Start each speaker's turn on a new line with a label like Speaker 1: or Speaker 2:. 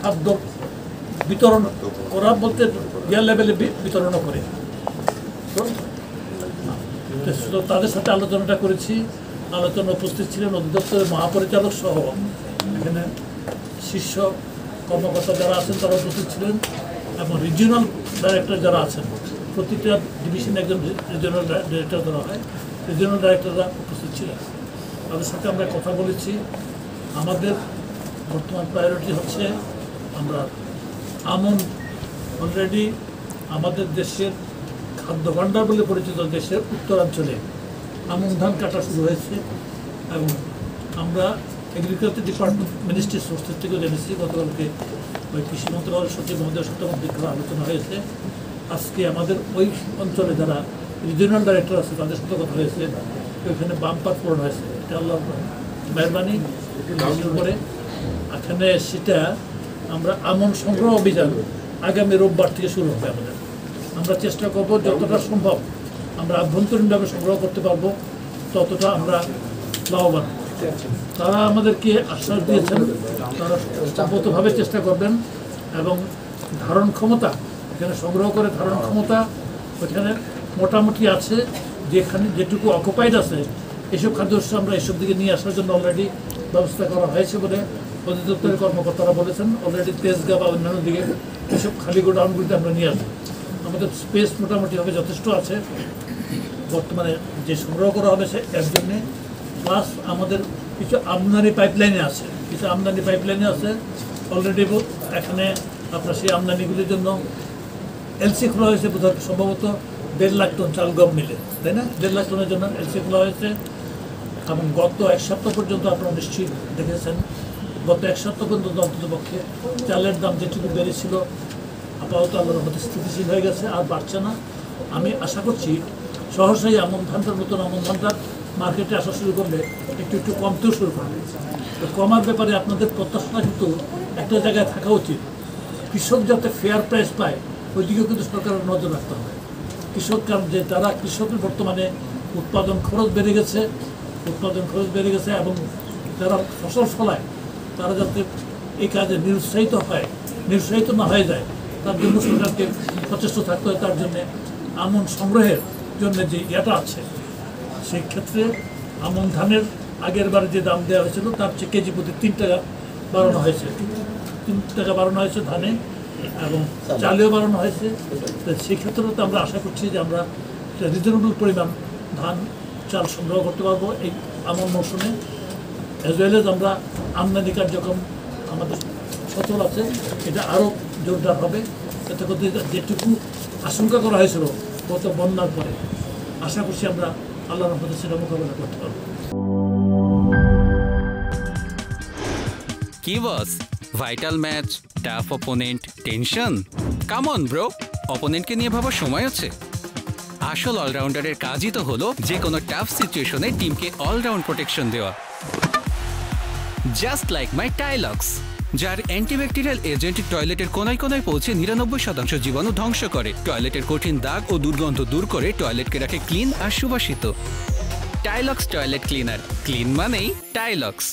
Speaker 1: খাদ্য বিতরণ করা বলতে ইয়ার লেভেলে বিতরণও করে। তো তাদের সাথে আলোচনাটা করেছি। আলোচনা উপস্থিত ছিলেন অধিদপ্তরের মহাপরিচালক সহ এখানে শীর্ষ কর্মকর্তা যারা আছেন তারা উপস্থিত ছিলেন এবং রিজিওনাল ডাইরেক্টর যারা আছেন, প্রতিটা ডিভিশনে একজন রিজিওনাল ডাইরেক্টর ধরা হয়, রিজিওনাল ডাইরেক্টররা উপস্থিত ছিলেন। তাদের সাথে আমরা কথা বলেছি। আমাদের বর্তমান প্রায়োরিটি হচ্ছে আমরা আমন অলরেডি আমাদের দেশের খাদ্য ভাণ্ডার বলে পরিচিত দেশের উত্তরাঞ্চলে আমন ধান কাটা শুরু হয়েছে এবং আমরা এগ্রিকালচার ডিপার্টমেন্ট মিনিস্ট্রি সোর্সের থেকেও জেনেছি। গতকালকে ওই কৃষি মন্ত্রণালয়ের সচিব মহোদয়ের সাথে দীর্ঘ আলোচনা হয়েছে। আজকে আমাদের ওই অঞ্চলে যারা রিজিওনাল ডাইরেক্টর আছে তাদের সাথে কথা হয়েছে, ওইখানে বাম্পার পূরণ হয়েছে। এটা আল্লাহ মেহরবানি করে এখানে সেটা আমরা আমন সংগ্রহ অভিযান আগামী রোববার থেকে শুরু হবে। আমরা চেষ্টা করব যতটা সম্ভব আমরা আভ্যন্তরীণভাবে সংগ্রহ করতে পারবো ততটা আমরা লাভবান। তারা আমাদেরকে আশ্বাস দিয়েছেন তারা সম্পূর্ণভাবে চেষ্টা করবেন এবং ধারণ ক্ষমতা এখানে সংগ্রহ করে ধারণ ক্ষমতা ওইখানে মোটামুটি আছে। যেখানে যেটুকু অকুপাইড আছে এসব খাদ্যশস্য আমরা এসব দিকে নিয়ে আসার জন্য অলরেডি ব্যবস্থা করা হয়েছে বলে অধিদপ্তরের কর্মকর্তারা বলেছেন। অলরেডি তেজগাঁ বা অন্যান্য দিকে এসব খালি গোডাউনগুলিতে আমরা নিয়ে আসবো। আমাদের স্পেস মোটামুটিভাবে যথেষ্ট আছে বর্তমানে যে সংগ্রহ করা হবে সে এর জন্যে। প্লাস আমাদের কিছু আমদানি পাইপলাইনে আছে, অলরেডি এখানে আপনার সেই আমদানিগুলির জন্য এলসি খোলা হয়েছে বোধহয় সম্ভবত 1.5 লাখ টন চাল গম মিলে, তাই না? 1.5 লাখ টনের জন্য এলসি খোলা হয়েছে এবং গত 1 সপ্তাহ পর্যন্ত আপনারা নিশ্চয়ই দেখেছেন গত 1 সপ্তাহ পর্যন্ত অন্ততপক্ষে চালের দাম যেটুকু বেড়েছিল আপাতত আল্লাহর মধ্যে স্থিতিশীল হয়ে গেছে, আর বাড়ছে না। আমি আশা করছি সহসাই আমন ধানটার নতুন আমন ধানটা মার্কেটে আসা শুরু করলে একটু কমতেও শুরু করবে। তো কমার ব্যাপারে আপনাদের প্রত্যাশা কিন্তু একটা জায়গায় থাকা উচিত। কৃষক যাতে ফেয়ার প্রাইস পায় ওই দিকেও কিন্তু সরকারের নজর রাখতে হবে। কৃষক যে তারা কৃষকের বর্তমানে উৎপাদন খরচ বেড়ে গেছে এবং যারা ফসল ফলায় তারা যাতে এই কাজে নিরুৎসাহিত না হয়ে যায় তার জন্য সরকারকে সচেষ্ট থাকতে হয়। তার জন্যে আমন সংগ্রহের জন্য যে ইয়েটা আছে সেই ক্ষেত্রে আমন ধানের আগের বারে যে দাম দেওয়া হয়েছিল তার চেয়ে কেজি প্রতি 3 টাকা বাড়ানো হয়েছে, 3 টাকা বাড়ানো হয়েছে ধানে এবং চালেও বাড়ানো হয়েছে। তো সেই ক্ষেত্রেও তো আমরা আশা করছি যে আমরা রিজনেবল পরিমাণ ধান চাল সংগ্রহ করতে পারবো এই আমন মৌসুমে। অ্যাজ ওয়েল এজ আমরা আমদানি কার্যক্রম আমাদের সচল আছে, এটা আরও জোরদার হবে। এতে করতে যেটুকু আশঙ্কা করা হয়েছিল গত বন্যার পরে আশা করছি আমরা আল্লাহর রহমতে সেটা মোকাবেলা করতে পারবো।
Speaker 2: কি boss, vital match, tough opponent, tension? Come on bro, অপোনেন্টকে নিয়ে ভাবার সময় আছে। আসল অলরাউন্ডারের কাজই তো হলো যে কোনো টাফ সিচুয়েশনে টিমকে অলরাউন্ড প্রোটেকশন দেওয়া। জাস্ট লাইক মাই টাইলক্স, যার অ্যান্টিব্যাকটেরিয়াল এজেন্ট টয়লেটের কোনায় কোনায় পৌঁছে 99% জীবাণু ধ্বংস করে, টয়লেটের কঠিন দাগ ও দুর্গন্ধ দূর করে টয়লেটকে রাখে ক্লিন আর সুবাসিত। টাইলক্স টয়লেট ক্লিনার, ক্লিন মানেই টাইলক্স।